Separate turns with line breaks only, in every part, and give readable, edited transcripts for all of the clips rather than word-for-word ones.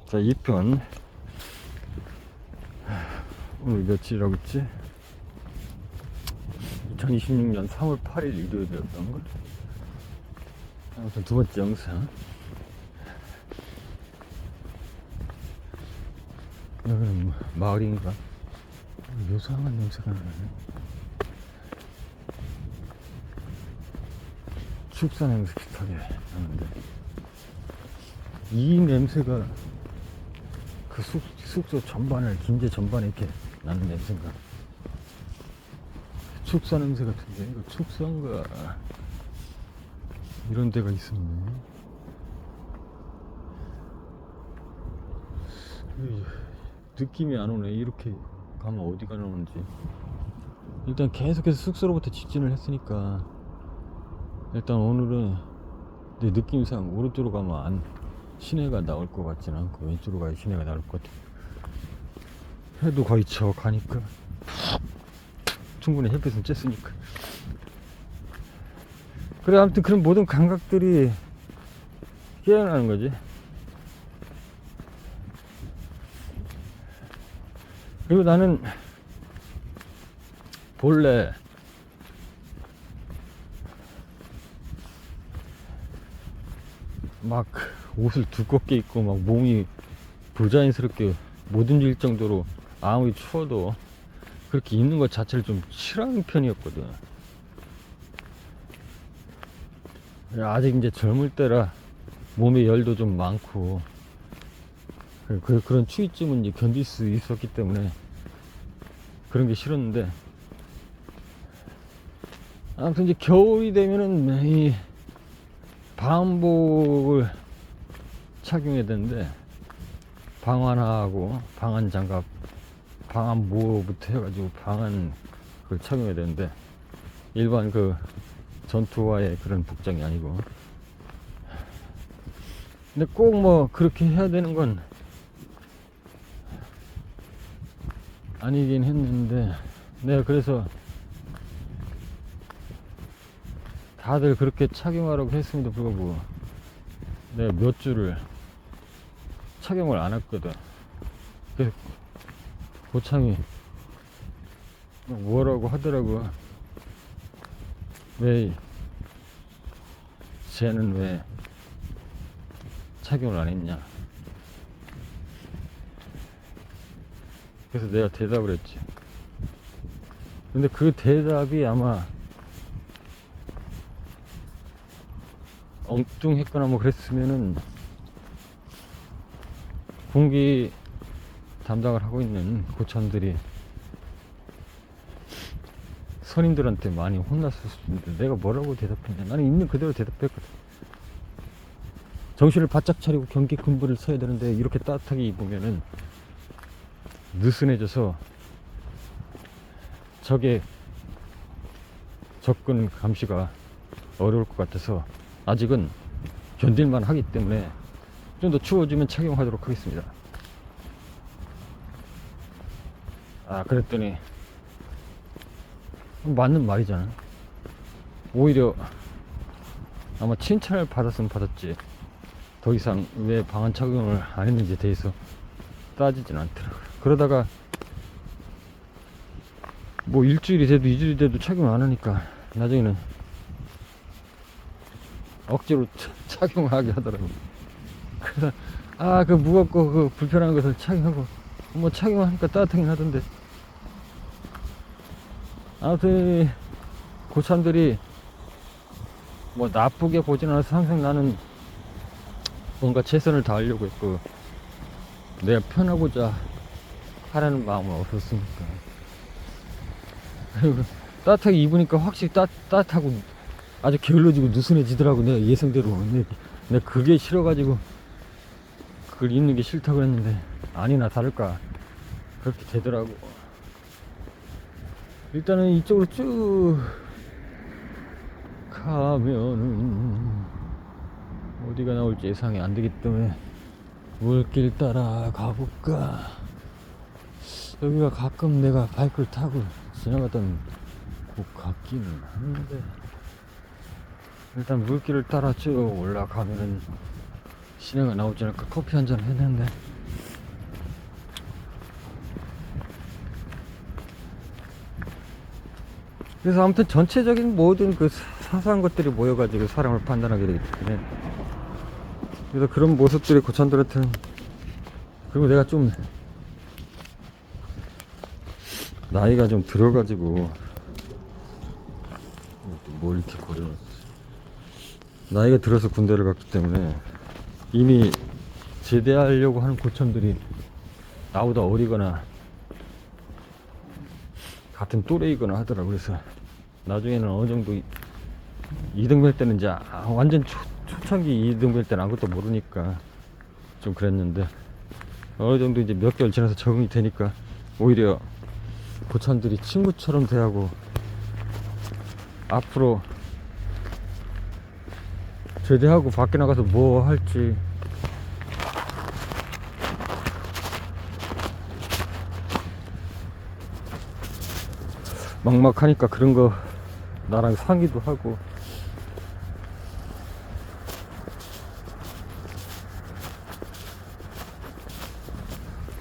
자, 2편. 오늘 며칠이라고 했지? 2026년 3월 8일 일요일이었던걸? 아무튼 두 번째 영상. 여기는 뭐, 마을인가? 요상한 냄새가 나네. 축사 냄새 비슷하게 나는데, 이 냄새가 그 숙소 전반을, 김제 전반에 이렇게 나는 냄새인가? 축사 냄새 같은데, 이거 축사인가? 이런 데가 있었네. 느낌이 안 오네. 이렇게 가면 어디가 나오는지. 일단 계속해서 숙소로부터 직진을 했으니까, 일단 오늘은 내 느낌상 오른쪽으로 가면 시내가 나올 것 같지는 않고, 왼쪽으로 가야 시내가 나올 것 같아. 해도 거의 저 가니까 충분히 햇빛은 쬐으니까. 그래, 아무튼 그런 모든 감각들이 깨어나는 거지. 그리고 나는 본래 막 옷을 두껍게 입고 막 몸이 부자연스럽게 못 움직일 정도로 아무리 추워도 그렇게 입는 것 자체를 좀 싫어하는 편이었거든. 아직 이제 젊을 때라 몸에 열도 좀 많고 그런 추위쯤은 이제 견딜 수 있었기 때문에 그런 게 싫었는데, 아무튼 이제 겨울이 되면은 이 방한복을 착용해야 되는데, 방한하고 방한장갑, 방한모부터 해가지고 방한 그걸 착용해야 되는데, 일반 그 전투화의 그런 복장이 아니고. 근데 꼭 뭐 그렇게 해야 되는 건 아니긴 했는데, 내가 그래서 다들 그렇게 착용하라고 했음에도 불구하고 내가 몇 주를 착용을 안 했거든. 그래서 고참이 뭐라고 하더라고. 왜 쟤는 왜 착용을 안 했냐. 그래서 내가 대답을 했지. 근데 그 대답이 아마 엉뚱했거나 뭐 그랬으면은 공기 담당을 하고 있는 고참들이 선임들한테 많이 혼났을 수도 있는데, 내가 뭐라고 대답했냐. 나는 있는 그대로 대답했거든. 정신을 바짝 차리고 경계 근부를 서야 되는데 이렇게 따뜻하게 입으면은 느슨해져서 적의 접근 감시가 어려울 것 같아서 아직은 견딜만 하기 때문에 좀 더 추워지면 착용하도록 하겠습니다. 그랬더니 맞는 말이잖아. 오히려 아마 칭찬을 받았으면 받았지, 더 이상 왜 방한 착용을 안 했는지에 대해서 따지진 않더라고요. 그러다가 뭐 일주일이 돼도 2주일이 돼도 착용 안 하니까 나중에는 억지로 착용하게 하더라고요. 그래서 그 무겁고 그 불편한 것을 착용하고, 뭐 착용하니까 따뜻하긴 하던데. 아무튼 고참들이 뭐 나쁘게 보진 않아서 항상 나는 뭔가 최선을 다하려고 했고, 내가 편하고자 하라는 마음은 없었으니까. 그리고 따뜻하게 입으니까 확실히 따뜻하고 아주 게을러지고 느슨해지더라고. 내가 예상대로. 내가 그게 싫어가지고 그걸 입는 게 싫다고 했는데, 아니나 다를까 그렇게 되더라고. 일단은 이쪽으로 쭉 가면은 어디가 나올지 예상이 안 되기 때문에 물길 따라 가볼까. 여기가 가끔 내가 바이크를 타고 지나갔던 곳 같기는 한데, 일단 물길을 따라 쭉 올라가면은 시내가 나오지 않을까. 커피 한잔 했는데 그래서 아무튼 전체적인 모든 그 사소한 것들이 모여가지고 사람을 판단하게 되기 때문에, 그래서 그런 모습들이 고참들한테는, 그리고 내가 좀 나이가 좀 들어가지고 뭘 이렇게 거려놨지, 나이가 들어서 군대를 갔기 때문에 이미 제대하려고 하는 고참들이 나보다 어리거나 같은 또래이거나 하더라고. 그래서 나중에는 어느 정도 2등병 때는 이제 완전 초창기 2등병 때는 아무것도 모르니까 좀 그랬는데, 어느 정도 이제 몇 개월 지나서 적응이 되니까 오히려 고참들이 친구처럼 대하고, 앞으로 제대하고 밖에 나가서 뭐 할지 막막하니까 그런 거 나랑 상의도 하고.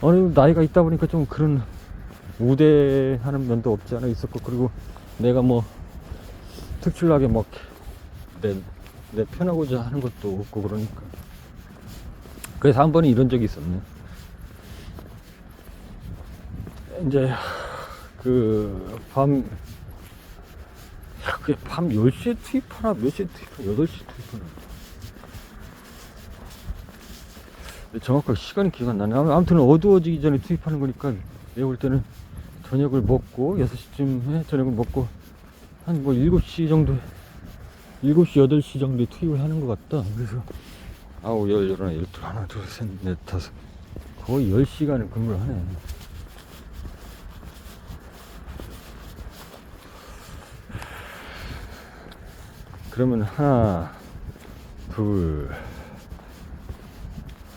어느 나이가 있다 보니까 좀 그런 우대하는 면도 없지 않아 있었고, 그리고 내가 뭐 특출나게 막 내 편하고자 하는 것도 없고, 그러니까. 그래서 한 번은 이런 적이 있었네. 이제 그게 밤 10시에 투입하나 몇 시에 투입하나, 8시에 투입하나, 정확하게 시간이 기억 안 나네. 아무튼 어두워지기 전에 투입하는 거니까 내가 볼 때는 저녁을 먹고 6시쯤에 저녁을 먹고 한 뭐 7시 정도, 7시 8시 정도에 투입을 하는 것 같다. 그래서 9, 10, 11, 12, 하나, 둘, 셋, 넷, 다섯, 거의 10시간을 근무를 하네. 그러면 하나, 둘,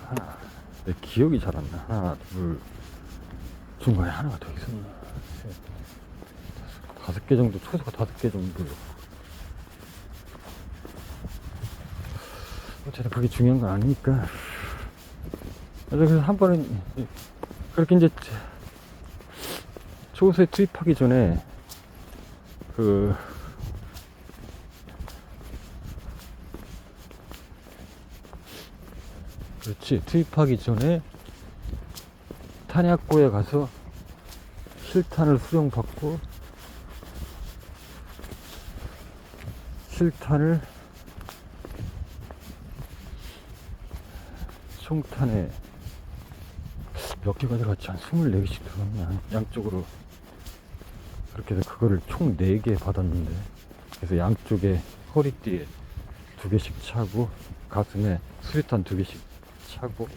하나, 내 기억이 잘 안 나. 하나, 둘, 중간에 하나가 더 있었나? 셋, 다섯 개 정도, 초소가 5개 정도. 어쨌든 그게 중요한 건 아니니까. 그래서 한 번은 그렇게 이제 초소에 투입하기 전에 그렇지, 투입하기 전에 탄약고에 가서 실탄을 수령받고, 실탄을 총탄에 몇 개가 들어갔지? 한 24개씩 들어갔나? 양쪽으로. 그렇게 해서 그거를 총 4개 받았는데, 그래서 양쪽에 허리띠에 2개씩 차고, 가슴에 수류탄 2개씩 차고,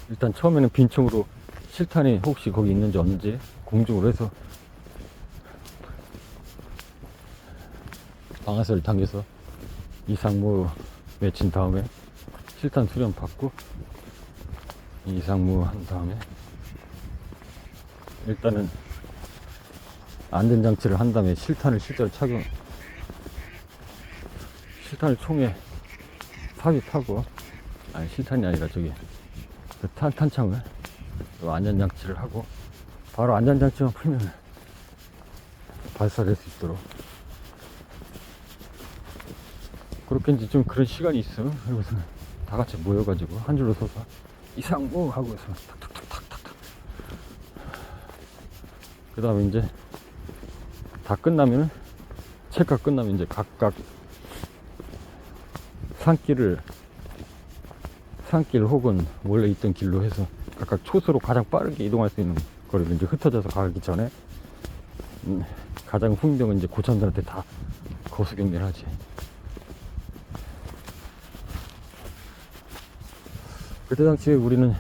일단 처음에는 빈총으로 실탄이 혹시 거기 있는지 없는지 공중으로 해서 방아쇠를 당겨서 이상무 맺힌 다음에 실탄 수련 받고, 이상무 한 다음에 일단은 안전장치를 한 다음에 실탄을 실제로 실탄을 총에 삽입하고, 아니 실탄이 아니라 저기 탄창을 안전장치를 하고, 바로 안전장치만 풀면 발사될 수 있도록 그렇게 이제 좀 그런 시간이 있어. 그러고서 다 같이 모여가지고 한 줄로 서서 이상무 하고서 탁탁탁탁탁. 그 다음에 이제 다 끝나면은, 체크가 끝나면 이제 각각 산길 혹은 원래 있던 길로 해서 각각 초소로 가장 빠르게 이동할 수 있는 거리를 이제 흩어져서 가기 전에, 가장 후임병은 이제 고참들한테 다 거수경례를 하지. 그때 당시에 우리는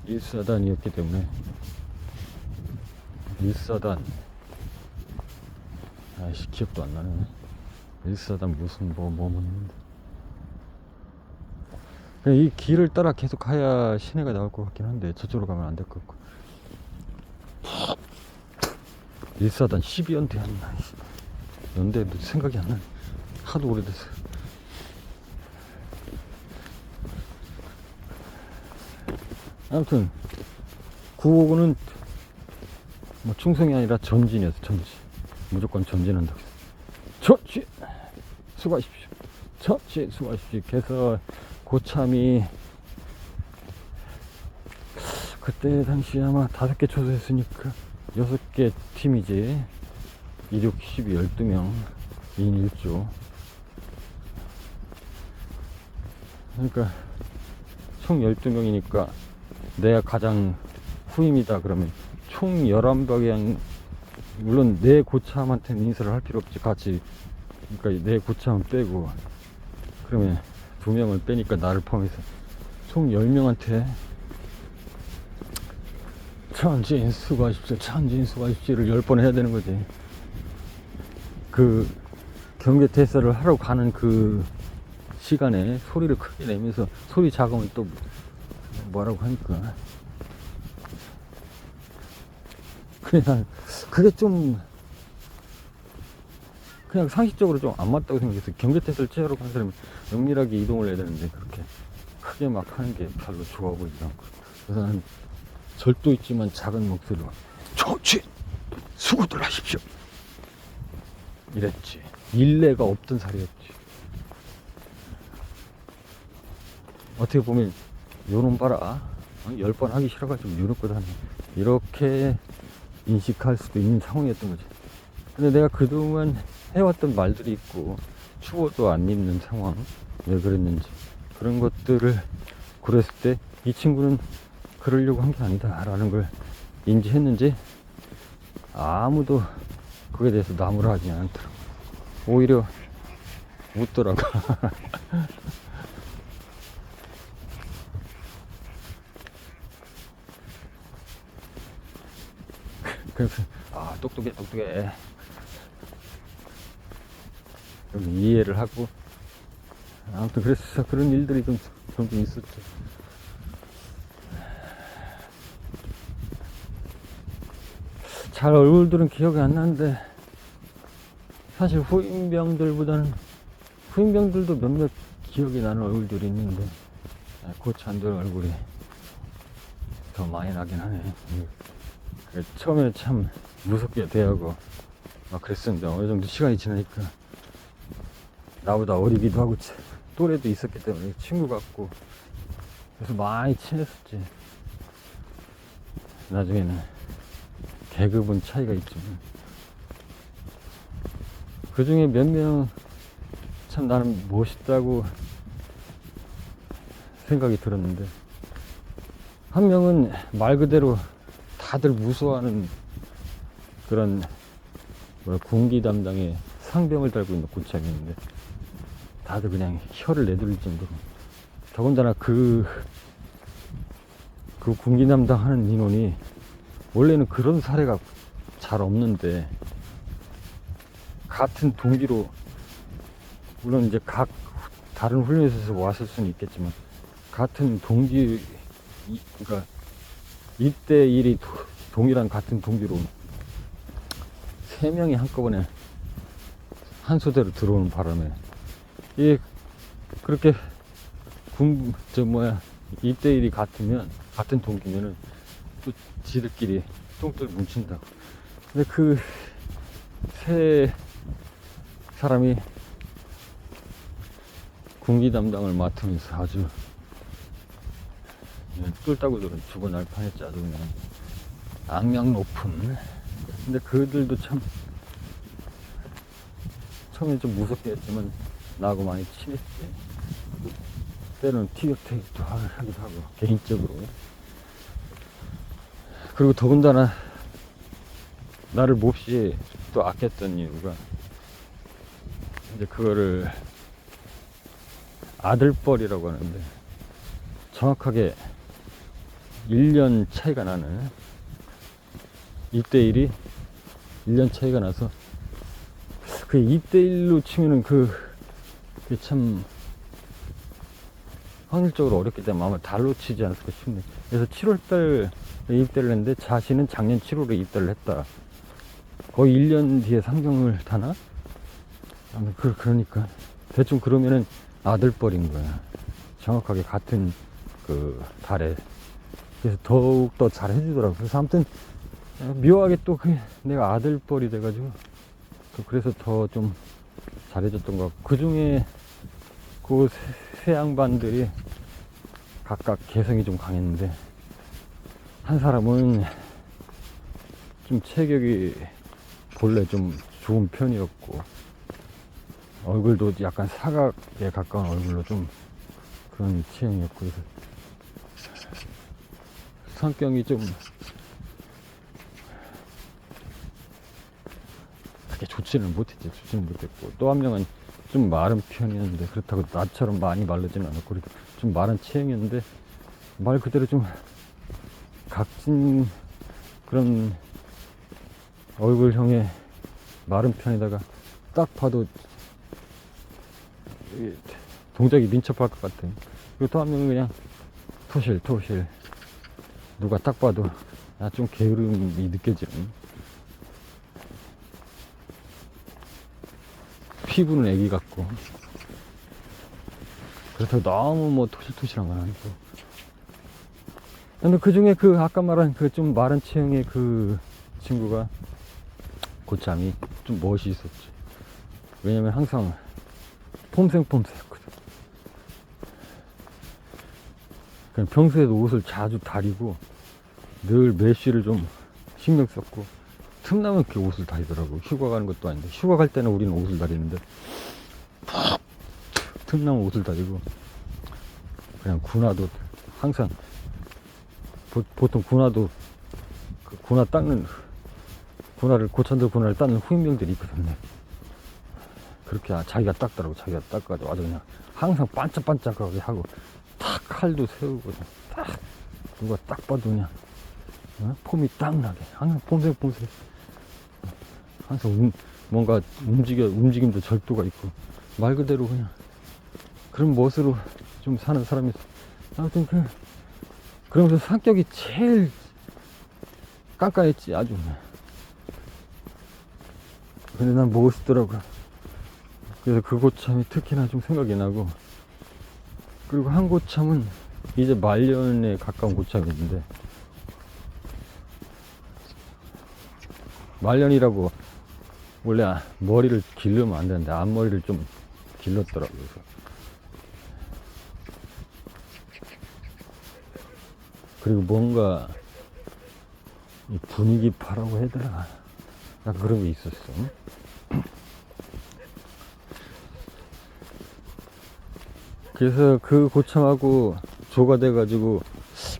1사단이었기 때문에, 1사단, 아이씨 기억도 안 나네. 1사단 무슨 뭐 했는데, 그냥 이 길을 따라 계속 가야 시내가 나올 것 같긴 한데 저쪽으로 가면 안 될 것 같고. 1사단 12연대 했나? 연대도 생각이 안 나네. 하도 오래돼서. 아무튼 959는 뭐 충성이 아니라 전진이었어. 전진. 무조건 전진한다고 했어. 전진 수고하십시오. 전진 수고하십시오. 그래서 고참이 그때 당시 아마 5개 초소했으니까 6개 팀이지. 2, 6, 12, 12명 2인 1조. 그러니까 총 12명이니까 내가 가장 후임이다 그러면 총 11방향. 물론 내 고참한테는 인사를 할 필요 없지. 같이, 그러니까 내 고참은 빼고, 그러면 2명을 빼니까 나를 포함해서 총 10명한테 천진 수고하십시오, 천진 수고하십시오를 10번 해야 되는 거지. 그 경계 대사를 하러 가는 그 시간에 소리를 크게 내면서, 소리 작으면 또 뭐라고 하니까. 그냥 그게 좀 그냥 상식적으로 좀 안 맞다고 생각해서, 경계 테스트를 취하러 가는 사람이 은밀하게 이동을 해야 되는데 그렇게 크게 막 하는 게 별로 좋아 보이지 않고, 그래서 나는 절도 있지만 작은 목소리로 조치 수고들 하십시오 이랬지. 일례가 없던 살이었지. 어떻게 보면 요놈 봐라, 10번 하기 싫어가지고 요놈거다 하네, 이렇게 인식할 수도 있는 상황이었던 거지. 근데 내가 그동안 해왔던 말들이 있고, 추워도 안 입는 상황, 왜 그랬는지, 그런 것들을 그랬을 때 이 친구는 그러려고 한 게 아니다 라는 걸 인지했는지 아무도 그에 대해서 나무라하지 않더라고. 오히려 웃더라고. 그래서 똑똑해 그럼 이해를 하고, 아무튼 그래서 그런 일들이 좀 종종 있었죠. 잘 얼굴들은 기억이 안 나는데, 사실 후임병들보다는, 후임병들도 몇몇 기억이 나는 얼굴들이 있는데 고참들 얼굴이 더 많이 나긴 하네. 처음에 참 무섭게 대하고 막 그랬었는데, 어느 정도 시간이 지나니까 나보다 어리기도 하고 또래도 있었기 때문에 친구 같고, 그래서 많이 친했었지. 나중에는 계급은 차이가 있지만 그 중에 몇 명 참 나는 멋있다고 생각이 들었는데, 한 명은 말 그대로 다들 무서워하는 그런 군기 담당의 상병을 달고 있는 고참이었는데, 다들 그냥 혀를 내둘 정도로. 더군다나 그 군기 담당하는 인원이 원래는 그런 사례가 잘 없는데, 같은 동기로, 물론 이제 각 다른 훈련소에서 왔을 수는 있겠지만, 같은 동기, 그러니까 1대1이 동일한 같은 동기로 3명이 한꺼번에 한 소대로 들어오는 바람에, 이게 그렇게 1대1이 같으면, 같은 동기면은 또 지들끼리 똥들 뭉친다고. 근데 그 세 사람이 군기 담당을 맡으면서 아주 꿀따구들은 죽어날 판했지. 아주 그냥 악명 높은. 근데 그들도 참 처음에 좀 무섭게 했지만 나하고 많이 친했지. 때로는 티격태격도 하기도 하고, 개인적으로. 그리고 더군다나 나를 몹시 또 아꼈던 이유가, 이제 그거를 아들뻘이라고 하는데, 정확하게 1년 차이가 나는, 1대1이 1년 차이가 나서, 그 2대1로 치면은 그게 참 확률적으로 어렵기 때문에 아마 달로 치지 않을까 싶네. 그래서 7월달 입대를 했는데, 자신은 작년 7월에 입대를 했다. 거의 1년 뒤에 상병을 타나? 그러니까 대충 그러면은 아들뻘인 거야. 정확하게 같은 그 달에 그래서 더욱 더 잘 해주더라고. 그래서 아무튼 묘하게 또 내가 아들뻘이 돼가지고 그래서 더 좀 잘해줬던 것 같고, 그 중에 그 세 양반들이 각각 개성이 좀 강했는데, 한 사람은 좀 체격이 본래 좀 좋은 편이었고, 얼굴도 약간 사각에 가까운 얼굴로 좀 그런 체형이었고, 그래서 성격이 좀 그렇게 좋지는 못했고, 또 한 명은 좀 마른 편이었는데, 그렇다고 나처럼 많이 마르지는 않았고, 그래도 좀 마른 체형이었는데, 말 그대로 좀 각진 그런 얼굴형의 마른 편에다가 딱 봐도 동작이 민첩할 것 같아요. 그리고 또 한 명은 그냥 토실 누가 딱 봐도 좀 게으름이 느껴지는, 피부는 애기 같고, 그렇다고 너무 뭐 토실토실한 건 아니고. 근데 그 중에 그 아까 말한 그 좀 마른 체형의 그 친구가, 고참이 좀 멋이 있었지. 왜냐면 항상 폼생폼사였거든. 그냥 평소에도 옷을 자주 다리고 늘 매쉬를 좀 신경 썼고, 틈나면 이렇게 옷을 다리더라고. 휴가 가는 것도 아닌데, 휴가 갈 때는 우리는 옷을 다리는데 틈나면 옷을 다리고, 그냥 군화도 항상 보통 군화도 그 군화 닦는, 군화를 고참들 군화를 닦는 후임병들이 있거든요. 그렇게 자기가 닦더라고. 자기가 닦아가지고 아주 그냥 항상 반짝반짝하게 하고, 탁 칼도 세우고, 딱 누가 딱 봐도 그냥 폼이 딱 나게 항상 폼생폼생, 항상 뭔가 움직임도 절도가 있고, 말 그대로 그냥 그런 멋으로 좀 사는 사람이. 아무튼 그러면서 성격이 제일 깐깐했지, 아주. 근데 난 멋있더라고. 그래서 그 고참이 특히나 좀 생각이 나고, 그리고 한 고참은 이제 말년에 가까운 고참이 있는데, 말년이라고 원래 머리를 기르면 안 되는데 앞머리를 좀 길렀더라고요. 그리고 뭔가 분위기 파라고 해야 되나, 약간 그런 게 있었어. 그래서 그 고참하고 조가 돼가지고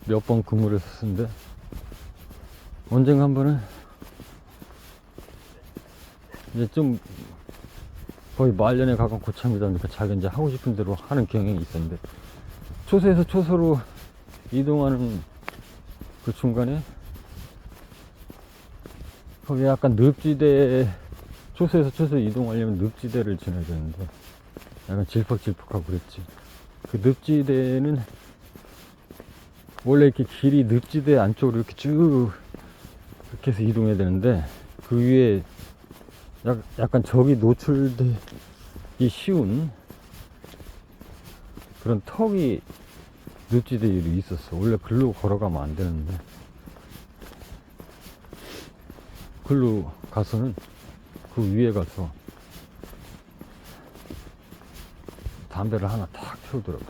몇 번 근무를 했었는데, 언젠가 한 번은 이제 좀 거의 말년에 가까운 고참이다 보니까 자기가 이제 하고 싶은 대로 하는 경향이 있었는데, 초소에서 초소로 이동하는 그 중간에 거기 약간 늪지대, 초소에서 초소 이동하려면 늪지대를 지나야 되는데 약간 질퍽질퍽하고 그랬지. 그 늪지대는 원래 이렇게 길이 늪지대 안쪽으로 이렇게 쭉 이렇게 해서 이동해야 되는데, 그 위에 약간 적이 노출되기 쉬운 그런 턱이 늪지대에 있었어. 원래 글로 걸어가면 안 되는데, 글로 가서는 그 위에 가서 담배를 하나 탁 태우더라고.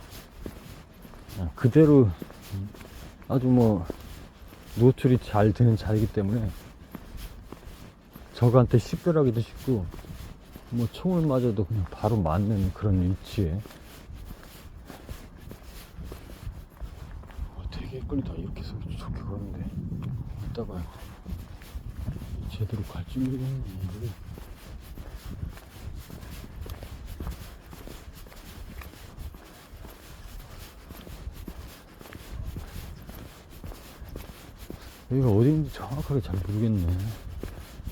그대로 아주 뭐 노출이 잘 되는 자리이기 때문에 적한테 식별하기도 쉽고, 뭐 총을 맞아도 그냥 바로 맞는 그런 위치에. 되게 끌리다. 이렇게 해서 좋게 걸었는데 이따가 제대로 갈지 모르겠는데. 여기가 어딘지 정확하게 잘 모르겠네.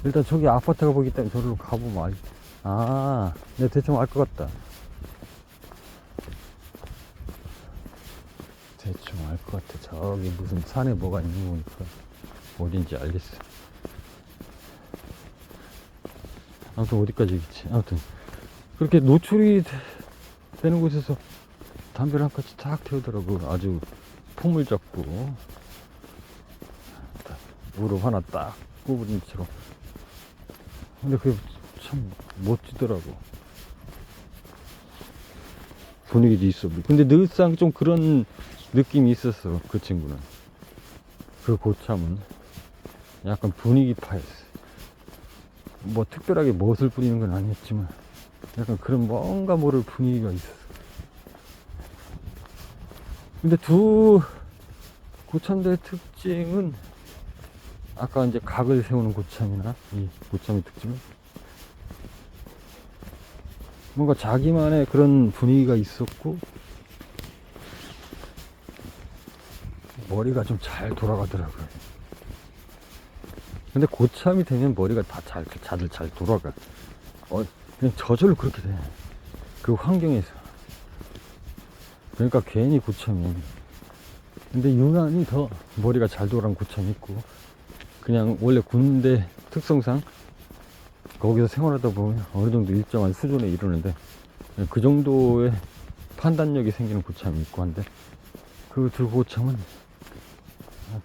일단 저기 아파트가 보이기 때문에 저리로 가보면 내가 대충 알 것 같다. 대충 알 것 같아. 저기 무슨 산에 뭐가 있는 거 보니까 어딘지 알겠어. 아무튼 어디까지겠지. 아무튼 그렇게 노출이 되는 곳에서 담배를 한 까지 탁 태우더라고. 아주 폼을 잡고. 무릎 하나 딱 구부린 채로. 근데 그게 참 멋지더라고. 분위기도 있어. 근데 늘상 좀 그런 느낌이 있었어. 그 친구는. 그 고참은 약간 분위기파였어. 뭐 특별하게 멋을 부리는 건 아니었지만 약간 그런 뭔가 모를 분위기가 있었어. 근데 두 고참들의 특징은 아까 이제 각을 세우는 고참이나 이 고참의 특징은 뭔가 자기만의 그런 분위기가 있었고 머리가 좀 잘 돌아가더라고요. 근데 고참이 되면 머리가 다들 잘 돌아가. 그냥 저절로 그렇게 돼. 그 환경에서. 그러니까 괜히 고참이. 근데 유난히 더 머리가 잘 돌아간 고참이 있고, 그냥 원래 군대 특성상 거기서 생활하다 보면 어느 정도 일정한 수준에 이르는데, 그 정도의 판단력이 생기는 고참이 있고 한데, 그 두 고참은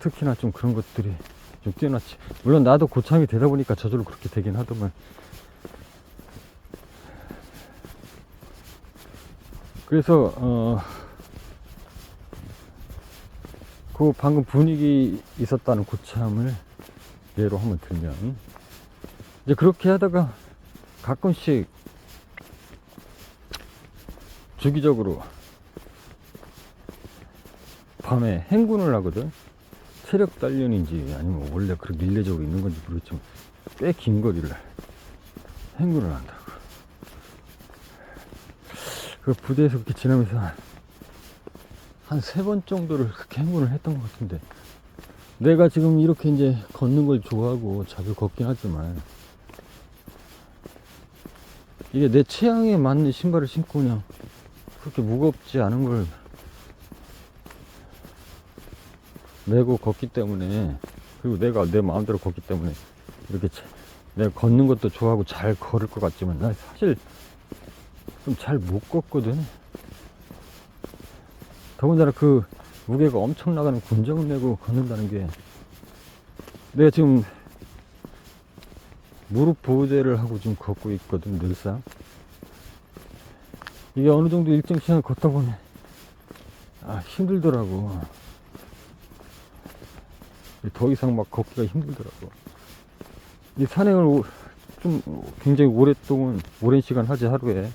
특히나 좀 그런 것들이 좀 뛰어났지. 물론 나도 고참이 되다 보니까 저절로 그렇게 되긴 하더만. 그래서 그 방금 분위기 있었다는 고참을 예로 한번 들면, 이제 그렇게 하다가 가끔씩 주기적으로 밤에 행군을 하거든. 체력 단련인지 아니면 원래 그렇게 일례적으로 있는 건지 모르겠지만 꽤 긴 거리를 행군을 한다고. 그 부대에서 그렇게 지나면서 한 3번 정도를 그렇게 행군을 했던 것 같은데, 내가 지금 이렇게 이제 걷는 걸 좋아하고 자주 걷긴 하지만 이게 내 체형에 맞는 신발을 신고 그냥 그렇게 무겁지 않은 걸 메고 걷기 때문에, 그리고 내가 내 마음대로 걷기 때문에 이렇게 내가 걷는 것도 좋아하고 잘 걸을 것 같지만 나 사실 좀 잘 못 걷거든. 더군다나 그 무게가 엄청 나가는 군정을 메고 걷는다는 게, 내가 지금 무릎 보호대를 하고 지금 걷고 있거든 늘상. 이게 어느 정도 일정 시간을 걷다 보면 힘들더라고. 더 이상 막 걷기가 힘들더라고. 이 산행을 좀 굉장히 오랜 시간 하지, 하루에.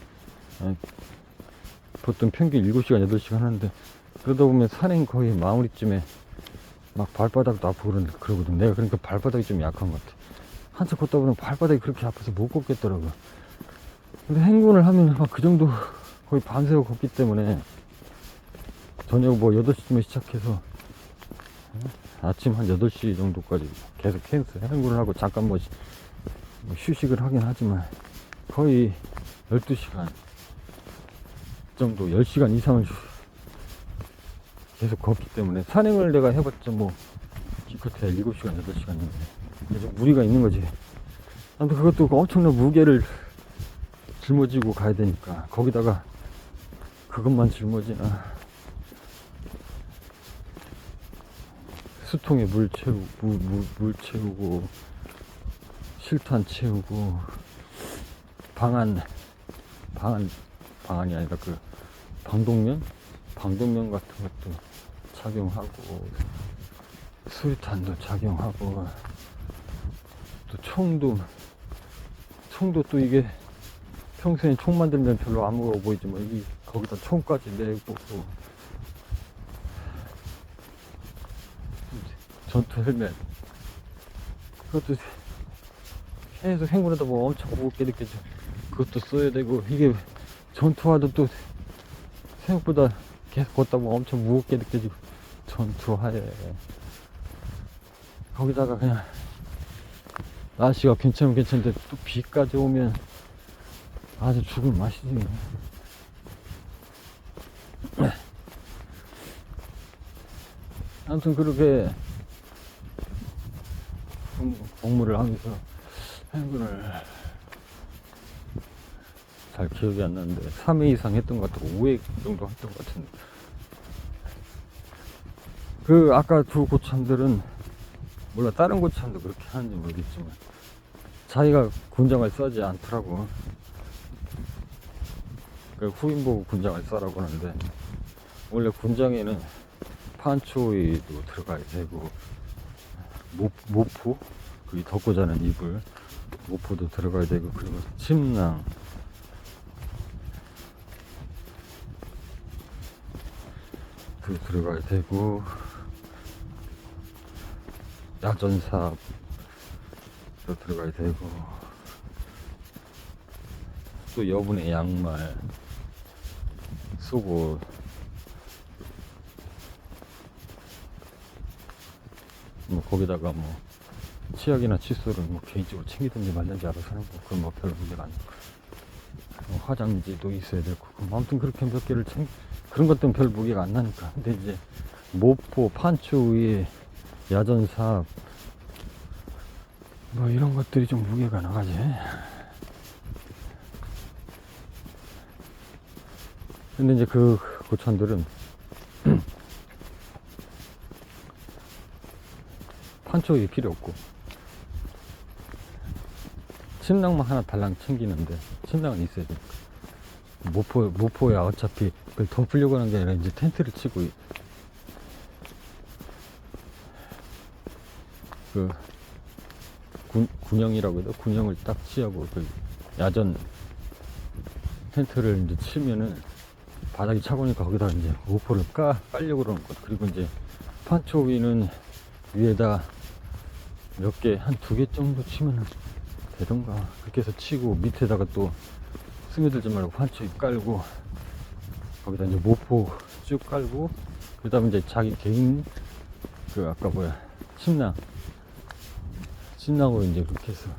보통 평균 7시간, 8시간 하는데, 그러다 보면 산행 거의 마무리쯤에 막 발바닥도 아프고 그러거든. 내가 그러니까 발바닥이 좀 약한 것 같아. 한참 걷다 보면 발바닥이 그렇게 아파서 못 걷겠더라고. 근데 행군을 하면 막 그 정도 거의 밤새고 걷기 때문에 저녁 뭐 8시쯤에 시작해서 아침 한 8시 정도까지 계속 행군을 하고 잠깐 뭐 휴식을 하긴 하지만 거의 12시간 정도, 10시간 이상을 계속 걷기 때문에, 산행을 내가 해봤자 뭐 기껏해야 7시간, 8시간인데 그래서 무리가 있는 거지. 아무튼 그것도 엄청난 무게를 짊어지고 가야 되니까, 거기다가 그것만 짊어지나 수통에 물 채우고 실탄 채우고 방안이 아니라 그 방독면 같은 것도 착용하고 수류탄도 착용하고 또 총도 또 이게 평소에 총 만들면 별로 안 무거워 보이지만 이 거기다 총까지 내고 전투 헬멧, 그것도 계속 행군하다 보면 엄청 무겁게 느껴져. 그것도 써야 되고, 이게 전투화도 또 생각보다 계속 걷다 보면 엄청 무겁게 느껴지고, 전투화에 거기다가 그냥 날씨가 괜찮은데 또 비까지 오면 아주 죽을 맛이지. 아무튼 그렇게 복무를 하면서 행군을 잘 기억이 안 나는데 3회 이상 했던 것 같고 5회 정도 했던 것 같은데, 그 아까 두 고참들은 몰라 다른 고참도 그렇게 하는지 모르겠지만 자기가 군장을 써지 않더라고. 그 후임 보고 군장을 써라고 하는데 원래 군장에는 판초이도 들어가야 되고 모포 그 덮고 자는 이불 모포도 들어가야 되고 그리고 침낭 도 들어가야 되고 야전삽도 들어가야 되고 또 여분의 양말 속옷 뭐 거기다가 뭐 치약이나 칫솔은 뭐 개인적으로 챙기든지 말든지 알아서 하는 거 그건 뭐 별로 문제가 아니고 화장지도 있어야 되고 아무튼 그렇게 몇 개를 그런 것들은 별 무게가 안 나니까. 근데 이제 모포 판초 위에 야전삽 뭐 이런 것들이 좀 무게가 나가지. 근데 이제 그 고참들은 판초이 필요 없고 침낭만 하나 달랑 챙기는데 침낭은 있어야 되니까. 모포야 어차피 그걸 덮으려고 하는 게 아니라 이제 텐트를 치고 그 군형이라고 해도 군형을 딱 치하고 그 야전 텐트를 이제 치면은 바닥이 차고니까 거기다 이제 모포를 깔려고 그러는 것. 그리고 이제 판초 위는 위에다 몇 개, 한 2개 정도 치면은 되던가. 그렇게 해서 치고 밑에다가 또 스며들지 말고 판초 깔고 거기다 이제 모포 쭉 깔고 그 다음에 이제 자기 개인 그 아까 뭐야 침낭으로 이제 그렇게 해서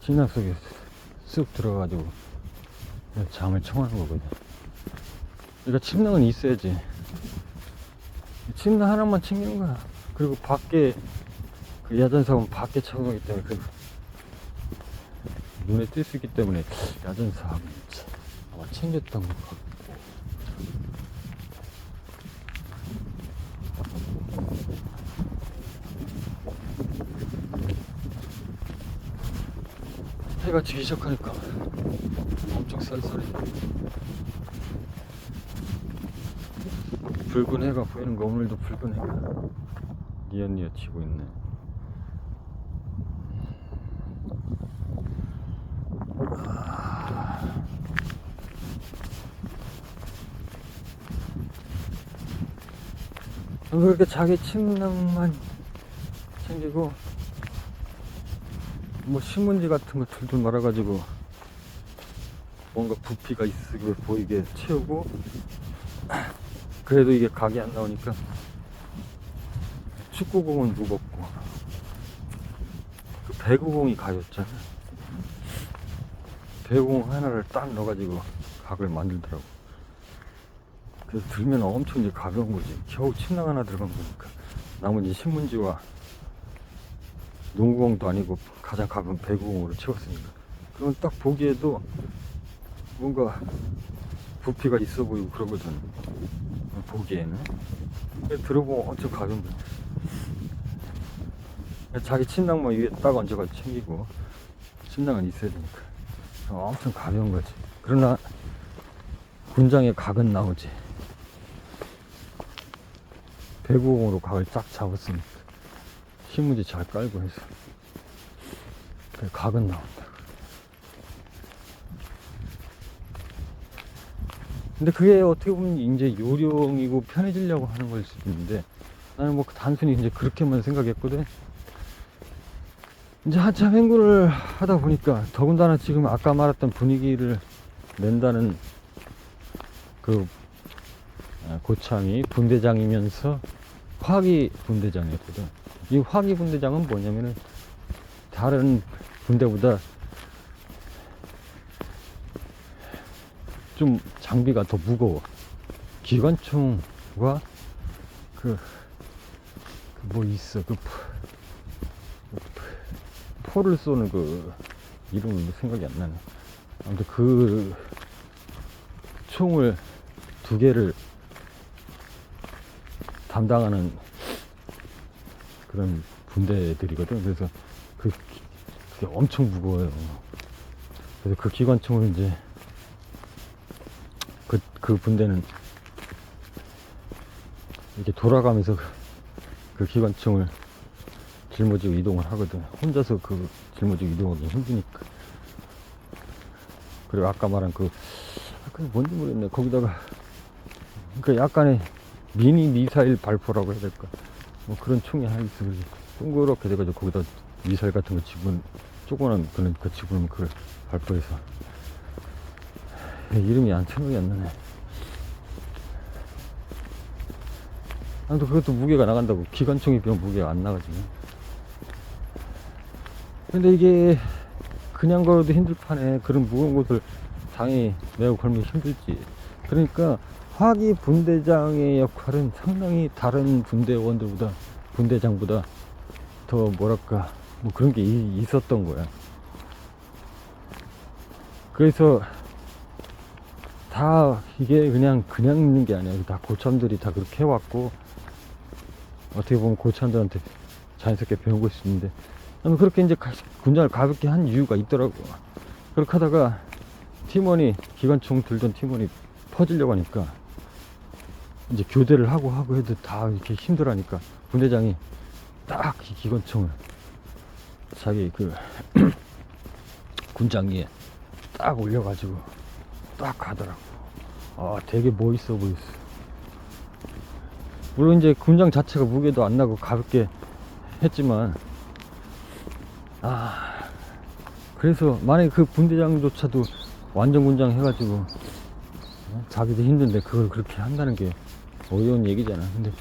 침낭 속에 쑥 들어가가지고 잠을 청하는 거거든. 그러니까 침낭은 있어야지. 침낭 하나만 챙기는 거야. 그리고 밖에 그 야전삽은 밖에 착용하기 때문에 그 눈에 띌 수 있기 때문에 야전삽 아마 챙겼던 것 같고. 해가 지기 시작하니까 엄청 쌀쌀해. 붉은 해가 보이는 거. 오늘도 붉은 해가 니엇니엇 치고 있네. 그렇게 자기 침낭만 챙기고 뭐 신문지 같은 거 둘둘 말아가지고 뭔가 부피가 있으게 보이게 채우고, 그래도 이게 각이 안 나오니까 축구공은 무겁고 그 배구공이 가볍잖아. 배구공 하나를 딱 넣어가지고 각을 만들더라고. 그래서 들면 엄청 이제 가벼운 거지. 겨우 침낭 하나 들어간 거니까. 나머지 신문지와 농구공도 아니고 가장 가벼운 배구공으로 채웠으니까. 그럼 딱 보기에도 뭔가 부피가 있어 보이고 그러거든, 보기에는. 들어보면 엄청 가벼운 거야. 자기 침낭만 위에 딱 얹어가지고 챙기고, 침낭은 있어야 되니까 엄청 가벼운 거지. 그러나 군장에 각은 나오지. 배구공으로 각을 쫙 잡았으니까 신문지 잘 깔고 해서 각은 나온다. 근데 그게 어떻게 보면 이제 요령이고 편해지려고 하는 걸 수도 있는데, 나는 뭐 단순히 이제 그렇게만 생각했거든. 이제 한참 행군을 하다 보니까, 더군다나 지금 아까 말했던 분위기를 낸다는 그 고참이 분대장이면서 화기 분대장이었거든. 이 화기 분대장은 뭐냐면은 다른 분대보다 좀 장비가 더 무거워. 기관총과 뭐 있어, 포를 쏘는 그 이름은 생각이 안 나네. 아무튼 그 총을 2개를 담당하는 그런 분대들이거든. 그래서 그게 엄청 무거워요. 그래서 그 기관총을 이제 그 분대는 이렇게 돌아가면서 그 기관총을 짊어지고 이동을 하거든. 혼자서 그 짊어지고 이동하기 힘드니까. 그리고 아까 말한 그 뭔지 모르겠네. 거기다가 그 약간의 미니 미사일 발포라고 해야 될까, 뭐 그런 총이 하나 있어. 동그랗게 돼가지고 거기다 미사일 같은 거 집은, 조그만한 그런 거 집으면 그걸 발포해서, 이름이 생각이 안 나네. 아무튼 그것도 무게가 나간다고. 기관총이 비면 무게가 안 나가지고. 근데 이게 그냥 걸어도 힘들 판에 그런 무거운 것을 당연히 메고 걸면 힘들지. 그러니까 화기 분대장의 역할은 상당히 다른 분대원들보다, 분대장보다 더 뭐랄까, 뭐 그런 게 있었던 거야. 그래서 다 이게 그냥 있는 게 아니야. 다 고참들이 다 그렇게 해왔고, 어떻게 보면 고참들한테 자연스럽게 배운 걸 수 있는데, 그렇게 이제 군장을 가볍게 한 이유가 있더라고. 그렇게 하다가 팀원이, 기관총 들던 팀원이 퍼지려고 하니까, 이제 교대를 하고 해도 다 이렇게 힘들어하니까 분대장이 딱 이 기관총을 자기 그 군장기에 딱 올려가지고 딱 가더라고. 되게 멋있어 보였어. 물론 이제 군장 자체가 무게도 안 나고 가볍게 했지만, 그래서 만약에 그 분대장조차도 완전 군장 해가지고 자기도 힘든데 그걸 그렇게 한다는 게 어려운 얘기잖아. 근데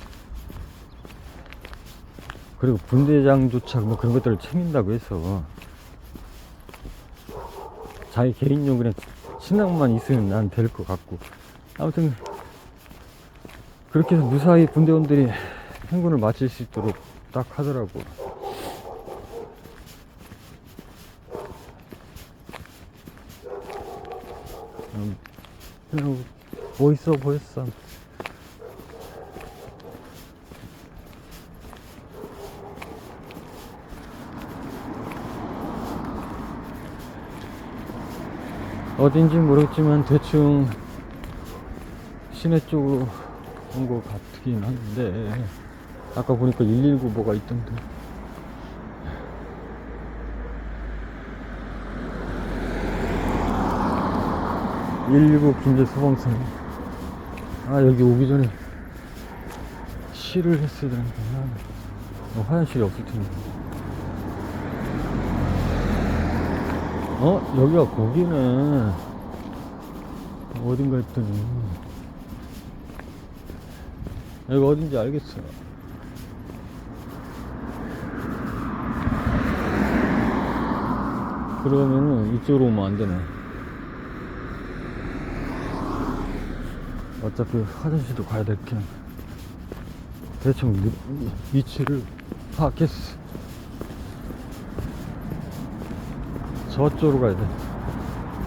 그리고 분대장조차 뭐 그런 것들을 챙긴다고 해서 자기 개인용 그냥 신앙만 있으면 난 될 것 같고, 아무튼 그렇게 해서 무사히 분대원들이 행군을 마칠 수 있도록 딱 하더라고. 그냥 멋있어 보였어. 어딘지 모르겠지만 대충 시내 쪽으로 온 것 같긴 한데, 아까 보니까 119 뭐가 있던데. (119) 김제 소방선. 여기 오기 전에 시를 했어야 되는데, 화장실이 없을 텐데. 여기가 거기는 어딘가 했더니, 여기 어딘지 알겠어. 그러면은 이쪽으로 오면 안 되네. 어차피 화장실도 가야 될 게, 대충 위치를 파악했어. 저쪽으로 가야 돼.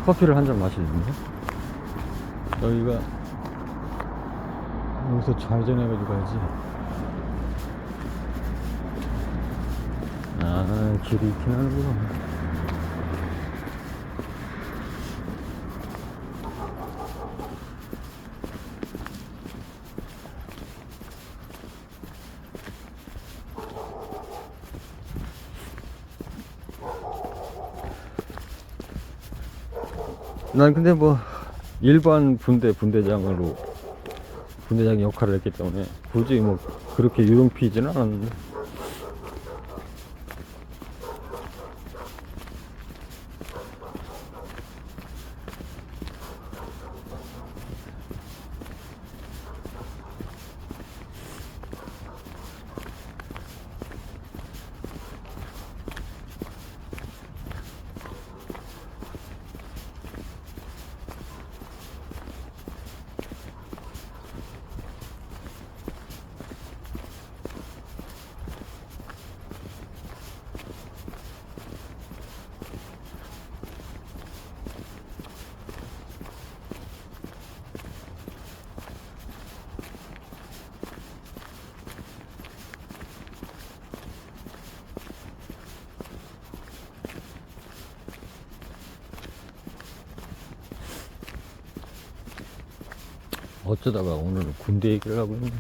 커피를 한 잔 마시는데, 여기가 여기서 좌회전해가지고 가야지. 길이 있긴 하는구나. 난 근데 뭐 일반 분대장으로 분대장 역할을 했기 때문에 굳이 뭐 그렇게 유용피지는 않았는데, 어쩌다가 오늘은 군대 얘기를 하고 있네.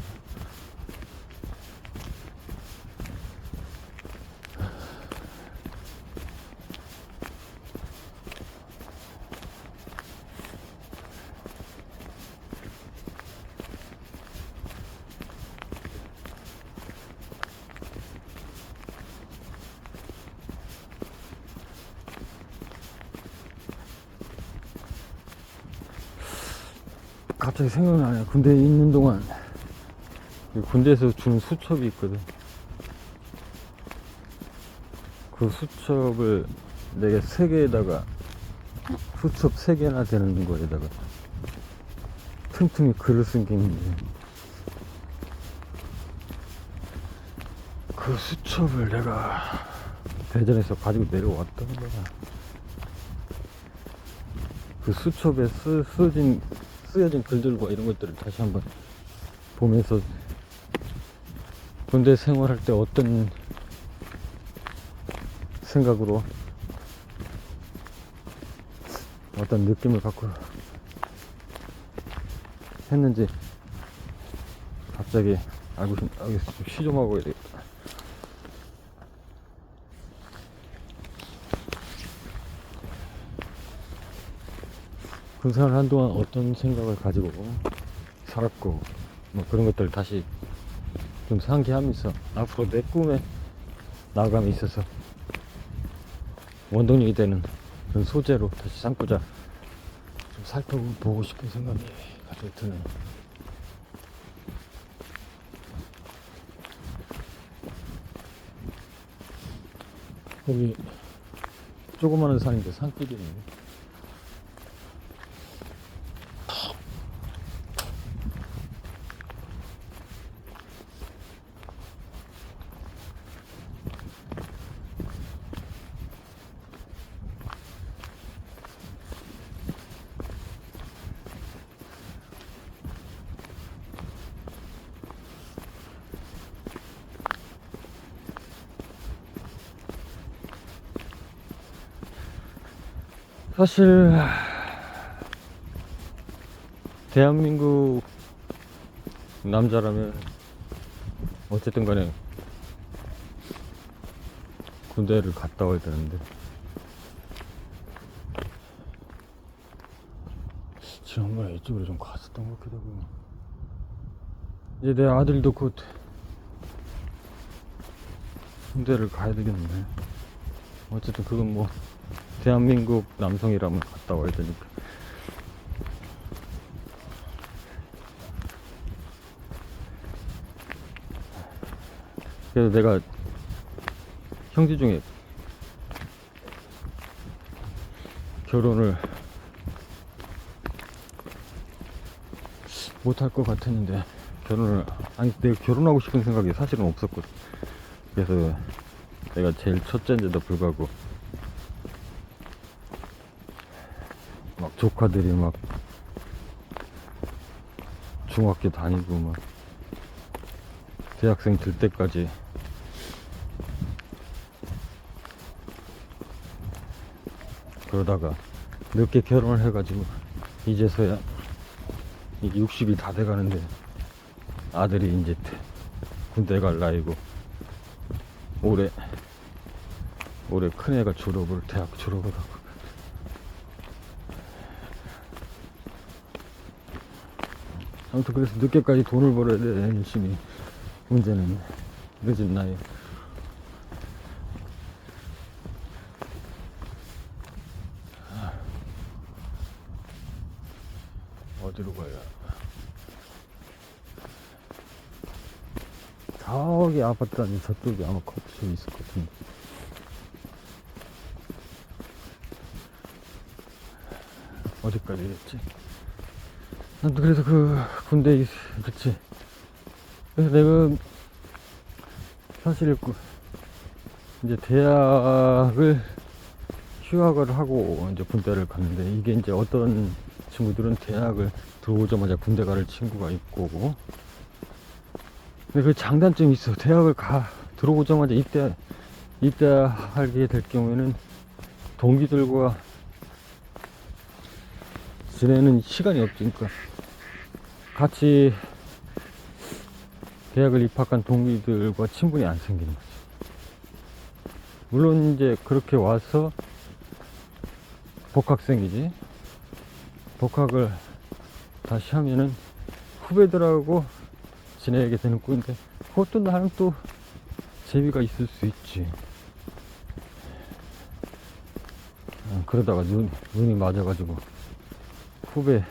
갑자기 생각나네. 군대에 있는 동안 군대에서 주는 수첩이 있거든. 그 수첩을 내가 3개에다가 수첩 3개나 되는 거에다가 틈틈이 글을 쓴 게 있는데, 그 수첩을 내가 대전에서 가지고 내려왔던 거야. 그 수첩에 쓰여진 글들과 이런 것들을 다시 한번 보면서 군대 생활할 때 어떤 생각으로 어떤 느낌을 갖고 했는지 갑자기 알겠어. 쉬 좀 하고 해야 되겠다. 그 생활 한동안 어떤 생각을 가지고 살았고 뭐 그런 것들을 다시 좀 상기하면서 앞으로 내 꿈에 나아감에 있어서 원동력이 되는 그런 소재로 다시 삼고자 좀 살펴보고 싶은 생각이 갑자기 드네요. 여기 조그마한 산인데 산길이네. 사실 대한민국 남자라면 어쨌든 간에 군대를 갔다 와야 되는데, 지난번에 이쪽으로 좀 갔었던 것 같기도 하고, 이제 내 아들도 곧 군대를 가야 되겠네. 어쨌든 그건 뭐 대한민국 남성이라면 갔다 와야 되니까. 그래서 내가 형제 중에 결혼을 못할 것 같았는데, 내가 결혼하고 싶은 생각이 사실은 없었거든. 그래서 내가 제일 첫째인데도 불구하고 막 조카들이 막 중학교 다니고 막 대학생 될 때까지 그러다가 늦게 결혼을 해가지고 이제서야 60이 다 돼가는데 아들이 이제 군대 갈 나이고, 올해 큰애가 대학 졸업을 하고, 아무튼 그래서 늦게까지 돈을 벌어야 돼. 열심히. 문제는 늦은 나이에 어디로 가야? 저기 아파트 아니 저쪽에 아마 커피숍 있을 것 같은데. 어디까지 했지? 난 그래서 그 군대 그치. 그래서 내가 사실 이제 대학을 휴학을 하고 이제 군대를 갔는데, 이게 이제 어떤 친구들은 대학을 들어오자마자 군대 가를 친구가 있고, 근데 그 장단점이 있어. 대학을 들어오자마자 입대하게 될 경우에는 동기들과 지내는 시간이 없으니까 같이 대학을 입학한 동기들과 친분이 안 생기는 거지. 물론 이제 그렇게 와서 복학생이지. 복학을 다시 하면은 후배들하고 지내게 되는 꼴인데, 그것도 나름 또 재미가 있을 수 있지. 그러다가 눈이 맞아가지고 후배하고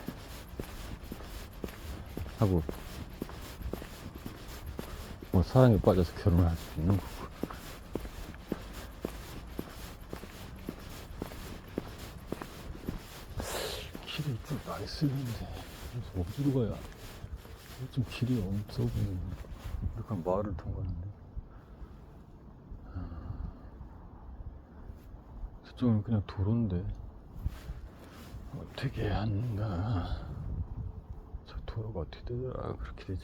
뭐 사랑에 빠져서 결혼을 할 수 있는 거고. 길이 좀 나있을 텐데 어디로 가야 좀 길이 없어 보이네. 이렇게 마을을 통과하는데 저쪽은 그냥 도로인데 어떻게 한가. 저 도로가 어떻게 되더라. 그렇게 되지.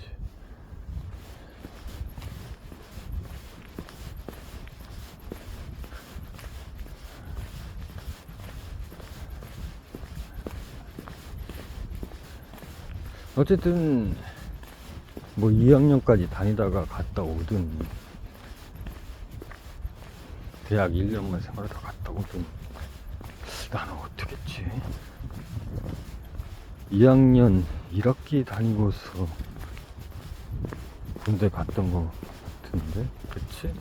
어쨌든 뭐 2학년까지 다니다가 갔다 오든 대학 1년만 생활하다 갔다 오든 나는 어떻게 했지? 2학년 1학기 다니고서 군대 갔던 거 같은데, 그치?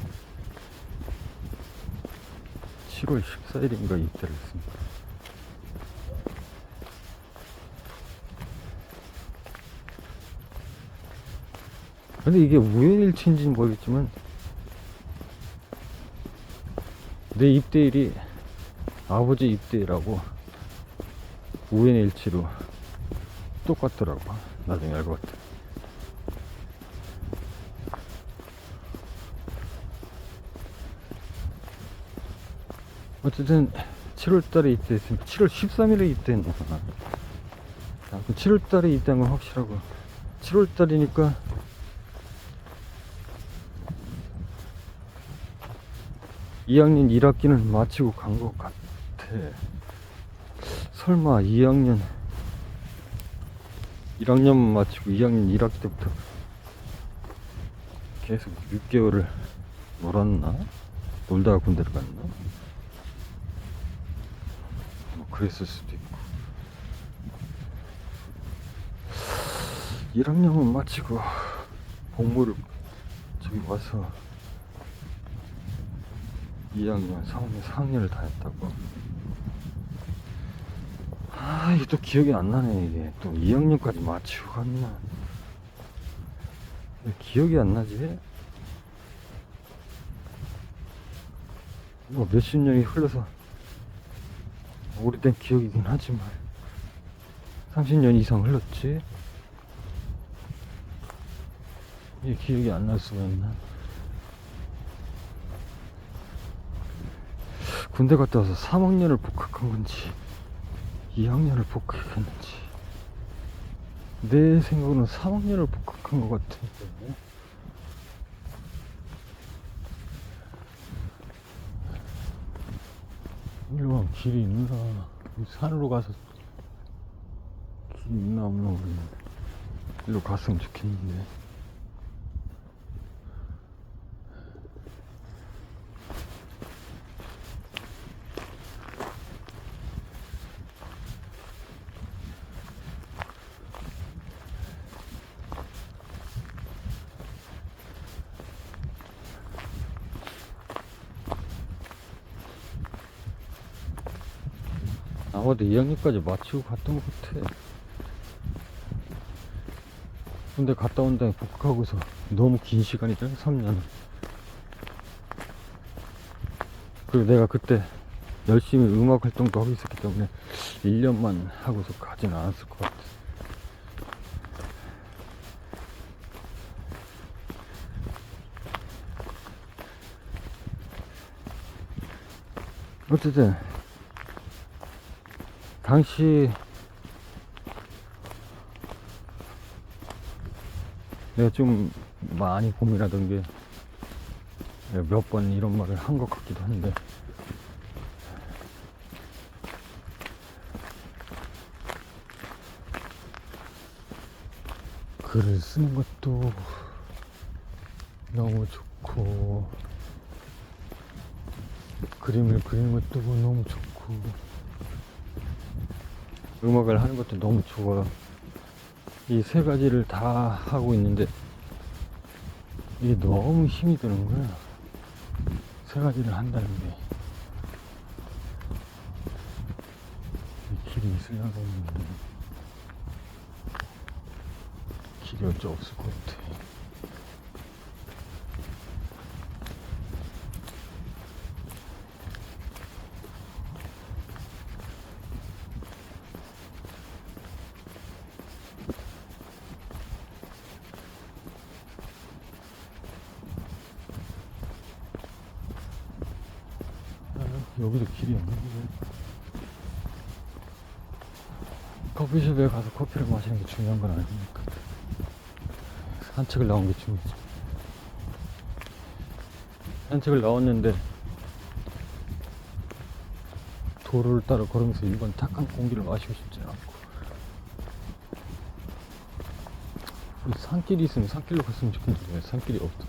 7월 14일인가 입대를 했습니다. 근데 이게 우연일치인지는 모르겠지만 내 입대일이 아버지 입대일하고 우연일치로 똑같더라고. 나중에 알고 봤더니. 어쨌든 7월달에 입대했으니까 7월 13일에 입대했나. 7월달에 입대한 건 확실하고 7월달이니까 이 학년 1학기는 마치고 간 것 같아. 설마 1학년만 마치고 2학년 1학기 때부터 계속 6개월을 놀았나? 놀다가 군대를 갔나? 뭐 그랬을 수도 있고. 1학년만 마치고 복무를 저기 와서 2학년, 3학년, 4학년을 다 했다고. 이게 또 기억이 안 나네. 이게 또 2학년까지 마치고 갔나. 왜 기억이 안 나지? 뭐 몇십 년이 흘러서 오래된 기억이긴 하지만 30년 이상 흘렀지. 이게 기억이 안 날 수가 있나. 군대 갔다 와서 3학년을 복학한 건지 2학년을 복학했는지 내 생각으로는 3학년을 복학한 것 같은데. 일로 가면 길이 있나. 산으로 가서 길이 있나 없나 모르겠는데 일로 갔으면 좋겠는데. 아마도 2학년까지 마치고 갔던 것 같아. 근데 갔다 온 다음에 복학하고서 너무 긴 시간이잖아, 3년은. 그리고 내가 그때 열심히 음악 활동도 하고 있었기 때문에 1년만 하고서 가진 않았을 것 같아. 어쨌든 당시 내가 좀 많이 고민하던 게 몇 번 이런 말을 한 것 같기도 한데, 글을 쓰는 것도 너무 좋고, 그림을 그리는 것도 너무 좋고, 음악을 하는 것도 너무 좋아. 이 세 가지를 다 하고 있는데 이게 너무 힘이 드는 거야. 세 가지를 한다는 게. 이 길이 있으려고 했는데 길이 어째 없을 것 같아. 여기도 길이 없는데. 커피숍에 가서 커피를 마시는 게 중요한 건 아니니까 산책을 나온 게 중요하지. 산책을 나왔는데 도로를 따라 걸으면서 일반 탁한 공기를 마시고 싶지 않고, 산길이 있으면 산길로 갔으면 좋겠는데 왜 산길이 없어.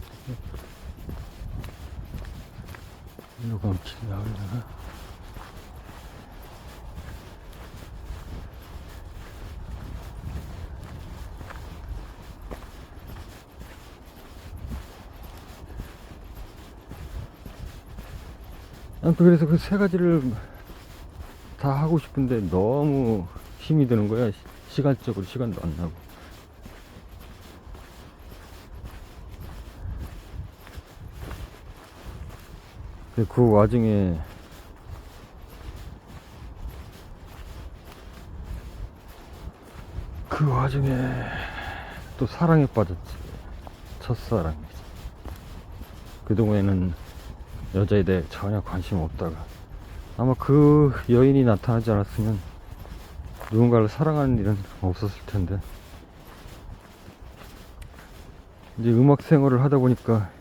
일로 가면 길이 나오려나? 아무튼 그래서 그 세 가지를 다 하고 싶은데 너무 힘이 드는 거야. 시간적으로 시간도 안 나고. 그 와중에 또 사랑에 빠졌지. 첫사랑이지. 그동안에는 여자에 대해 전혀 관심 없다가 아마 그 여인이 나타나지 않았으면 누군가를 사랑하는 일은 없었을 텐데, 이제 음악 생활을 하다 보니까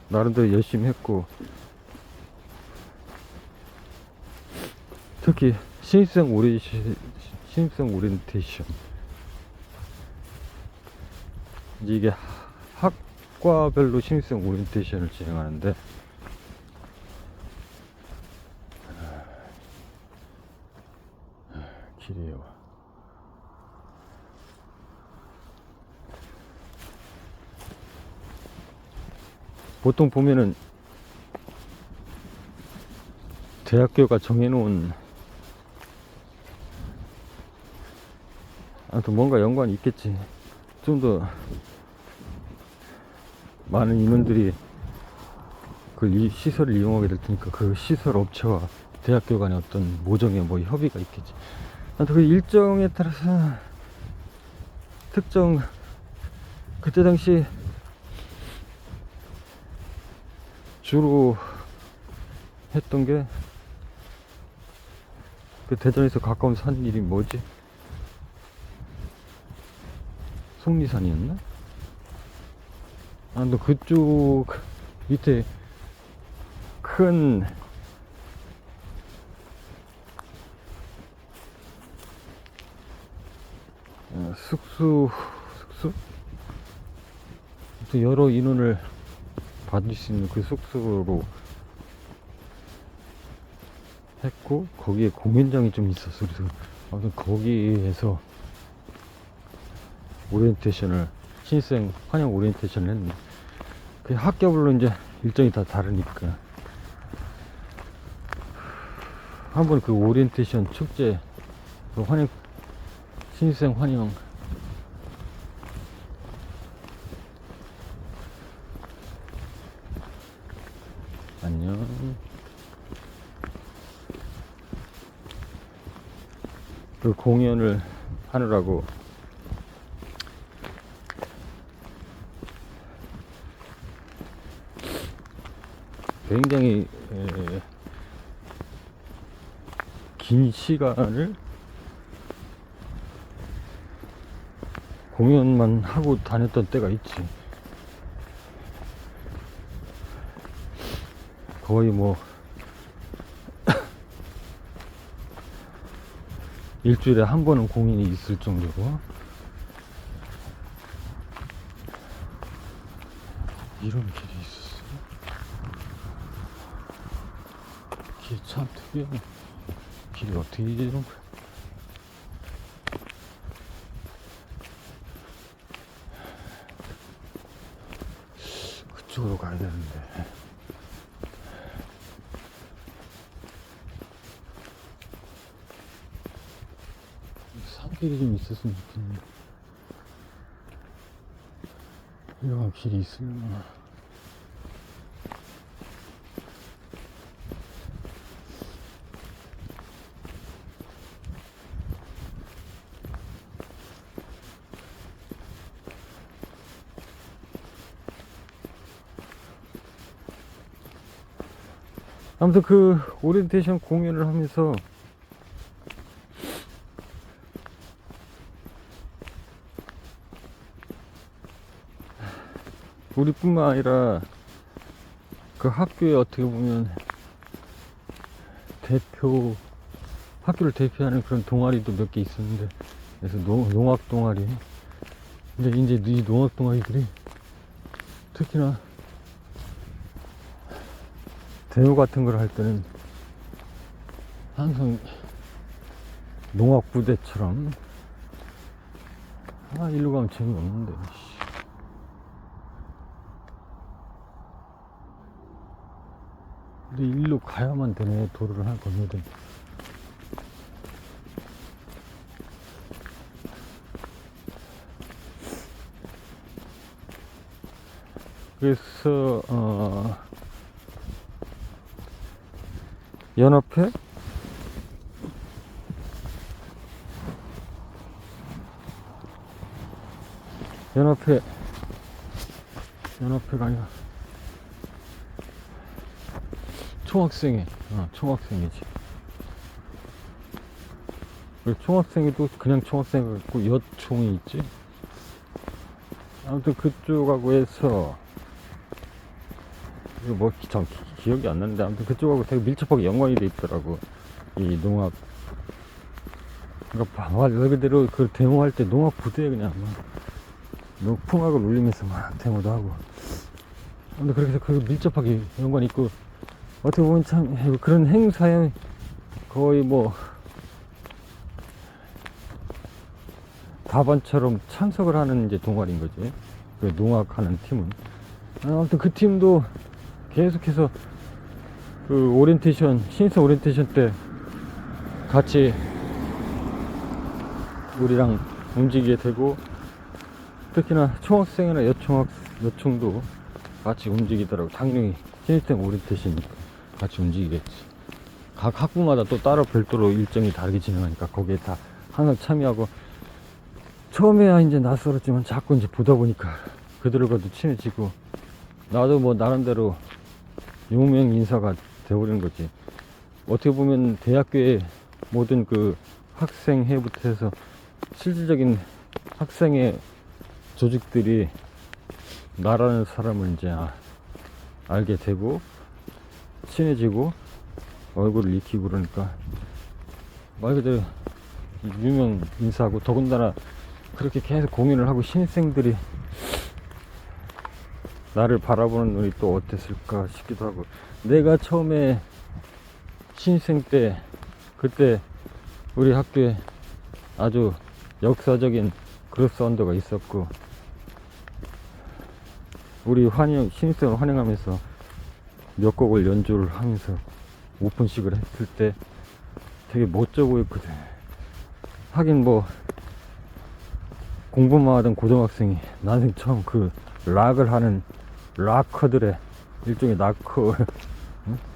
나름대로 열심히 했고, 특히 신입생 오리엔테이션, 이제 이게 학과별로 신입생 오리엔테이션을 진행하는데, 길이에요. 보통 보면은 대학교가 정해놓은, 아무튼 뭔가 연관이 있겠지. 좀 더 많은 인원들이 그 시설을 이용하게 될 테니까 그 시설 업체와 대학교 간의 어떤 모종의 뭐 협의가 있겠지. 아무튼 그 일정에 따라서 특정, 그때 당시 주로 했던 게 그 대전에서 가까운 산 이름이 뭐지? 속리산이었나? 또 그쪽 밑에 큰 숙소? 또 여러 인원을 받을 수 있는 그 숙소로 했고, 거기에 공연장이 좀 있었어. 그래서 아무튼 거기에서 오리엔테이션을, 신입생 환영 오리엔테이션을 했네. 그 학교별로 이제 일정이 다 다르니까 한번 그 오리엔테이션 축제, 그 환영, 신입생 환영 안녕. 그 공연을 하느라고 굉장히 긴 시간을 공연만 하고 다녔던 때가 있지. 거의 뭐 일주일에 한 번은 공연이 있을 정도로. 이런 길이 있었어. 길 참 특이하네. 길이 어떻게 이런 거야. 그쪽으로 가야 되는데. 산길이 좀 있었으면 좋겠는데. 이런 길이 있으려나. 아무튼 그 오리엔테이션 공연을 하면서 우리뿐만 아니라 그 학교에 어떻게 보면 학교를 대표하는 그런 동아리도 몇 개 있었는데, 그래서 농악 동아리. 근데 이제 이 농악 동아리들이 특히나 대회 같은 걸 할 때는 항상 농악 부대처럼, 일로 가면 재미없는데. 근데 일로 가야만 되네. 도로를 하나 건너야 돼. 그래서 연합회 연합회가 아니라 총학생이지. 총학생회도 그냥 총학생이 있고 여총이 있지. 아무튼 그쪽하고 해서 뭐 기억이 안 나는데, 아무튼 그쪽하고 되게 밀접하게 연관이 돼 있더라고, 이 농악. 그러니까 말 그대로 그 데모할 때 농악 부대에 그냥 막 풍악을 울리면서 막 데모도 하고. 근데 그렇게 해서 그 밀접하게 연관이 있고, 어떻게 보면 참 그런 행사에 거의 뭐 다반처럼 참석을 하는 이제 동아리인 거지, 그 농악하는 팀은. 아무튼 그 팀도 계속해서 그 오리엔테이션, 신입생 오리엔테이션 때 같이 우리랑 움직이게 되고, 특히나 총학생이나 여총도 같이 움직이더라고. 당연히 신입생 오리엔테이션이니까 같이 움직이겠지. 각 학부마다 또 따로 별도로 일정이 다르게 진행하니까 거기에 다 항상 참여하고, 처음에야 이제 낯설었지만 자꾸 이제 보다 보니까 그들과도 친해지고, 나도 뭐 나름대로 유명 인사가 되어버리는 거지. 어떻게 보면 대학교의 모든 그 학생회부터 해서 실질적인 학생회 조직들이 나라는 사람을 이제 알게 되고 친해지고 얼굴을 익히고, 그러니까 말 그대로 유명 인사하고, 더군다나 그렇게 계속 공연을 하고 신입생들이 나를 바라보는 눈이 또 어땠을까 싶기도 하고. 내가 처음에 신입생 때, 그때 우리 학교에 아주 역사적인 그로스 언더가 있었고, 우리 신입생을 환영하면서 몇 곡을 연주를 하면서 오픈식을 했을 때 되게 멋져 보였거든. 하긴 뭐 공부만 하던 고등학생이 난생 처음 그 락을 하는 락커들의 일종의 락커,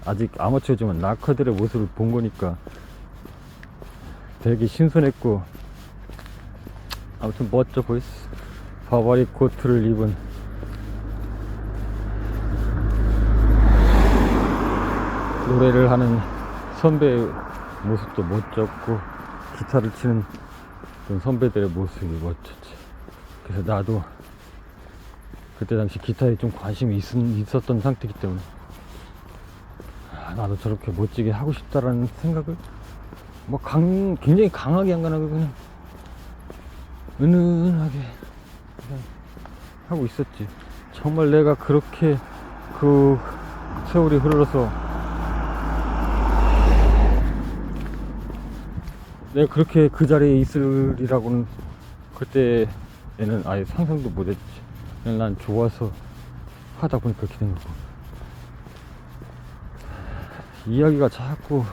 아직 아마추어지만 락커들의 모습을 본 거니까 되게 신선했고, 아무튼 멋져 보였어. 바바리 코트를 입은 노래를 하는 선배의 모습도 멋졌고, 기타를 치는 그런 선배들의 모습이 멋졌지. 그래서 나도 그때 당시 기타에 좀 관심이 있었던 상태이기 때문에 나도 저렇게 멋지게 하고 싶다라는 생각을 뭐 굉장히 강하게 안 가나고 그냥 은은하게 그냥 하고 있었지. 정말 내가 그렇게 그 세월이 흘러서 내가 그렇게 그 자리에 있으리라고는 그때에는 아예 상상도 못했지. 그냥 난 좋아서 하다 보니까 그렇게 된 거고. 이야기가 자꾸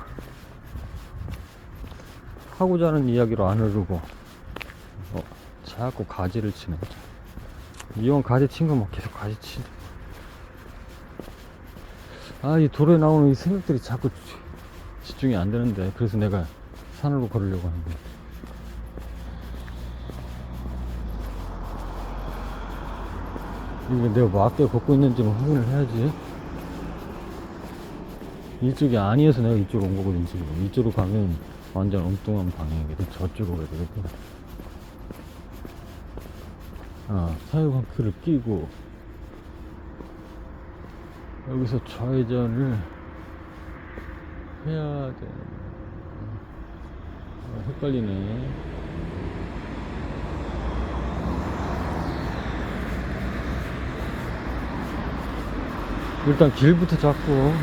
하고자 하는 이야기로 안 흐르고 자꾸 가지를 치는 거죠. 이왕 가지 친 거 뭐 계속 가지 치지. 이 도로에 나오는 이 생각들이 자꾸 집중이 안 되는데, 그래서 내가 산으로 걸으려고 하는데. 이게 내가 뭐 앞에 걷고 있는지 뭐 확인을 해야지. 이쪽이 아니어서 내가 이쪽으로 온 거거든. 지금 이쪽으로 가면 완전 엉뚱한 방향이거든. 저쪽으로 가야 되겠다. 타이어벙크를 끼고 여기서 좌회전을 해야 돼. 헷갈리네. 일단 길부터 잡고.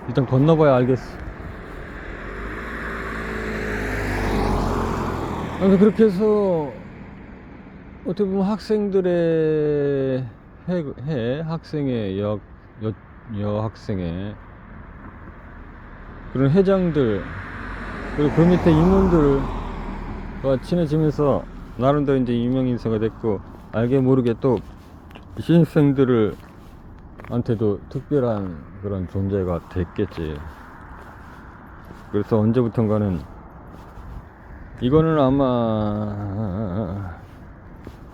일단 건너봐야 알겠어. 그래서 그렇게 해서 어떻게 보면 학생들의 학생의 여학생의 그런 회장들, 그리고 그 밑에 임원들과 친해지면서 나름대로 이제 유명인사가 됐고, 알게 모르게 또 신입생들을 한테도 특별한 그런 존재가 됐겠지. 그래서 언제부턴가는 이거는 아마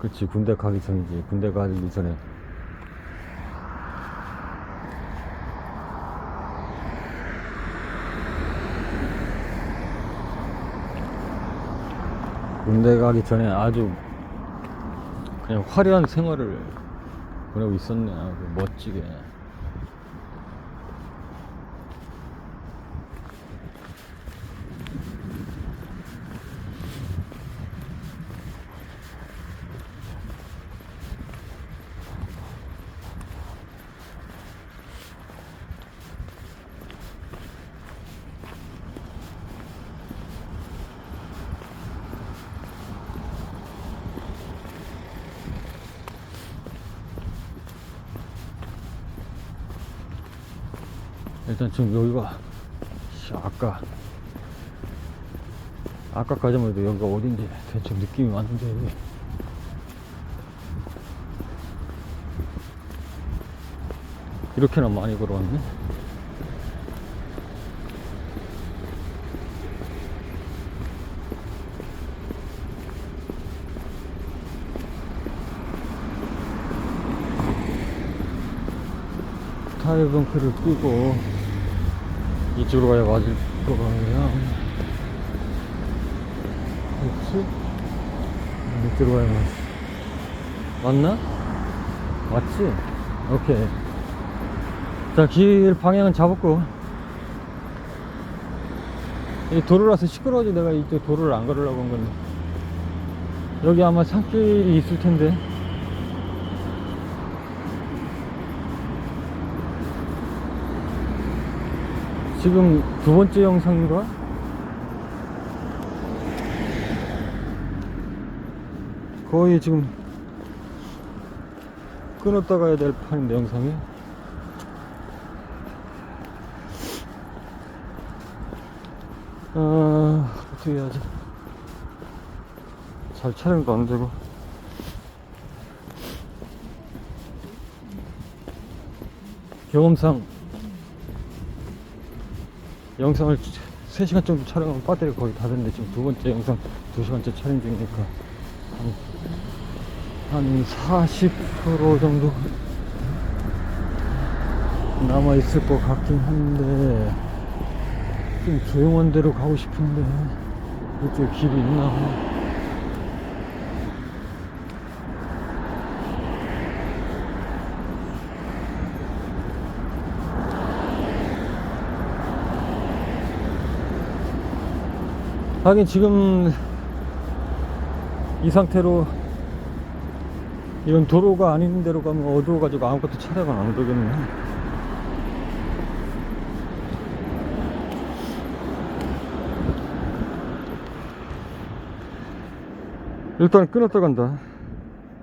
그치, 군대 가기 전이지. 군대 가기 전에 아주 그냥 화려한 생활을 보내고 있었네. 아주 멋지게. 일단 지금 여기가 아까까지만 해도 여기가 어딘지 대충 느낌이 왔는데, 이렇게나 많이 걸어왔네. 타이어벙크를 끼고 이쪽으로 가야 맞을 거야. 그렇지? 이쪽으로 가야 맞나? 맞지? 오케이. 자, 길 방향은 잡았고, 이 도로라서 시끄러워지 내가 이쪽 도로를 안 걸으려고 한 건데. 여기 아마 산길이 있을 텐데. 지금 두 번째 영상인가? 거의 지금 끊었다 가야 될 판인데, 영상이. 어떻게 해야지? 잘 촬영도 안 되고. 경험상 영상을 3시간 정도 촬영하면 배터리가 거의 다 됐는데, 지금 두 번째 영상 2시간째 촬영 중이니까 한 40% 정도 남아있을 것 같긴 한데 좀 조용한 데로 가고 싶은데 이쪽에 길이 있나. 하긴 지금 이 상태로 이런 도로가 아닌 데로 가면 어두워가지고 아무것도 촬영은 안 되겠네. 일단 끊었다 간다.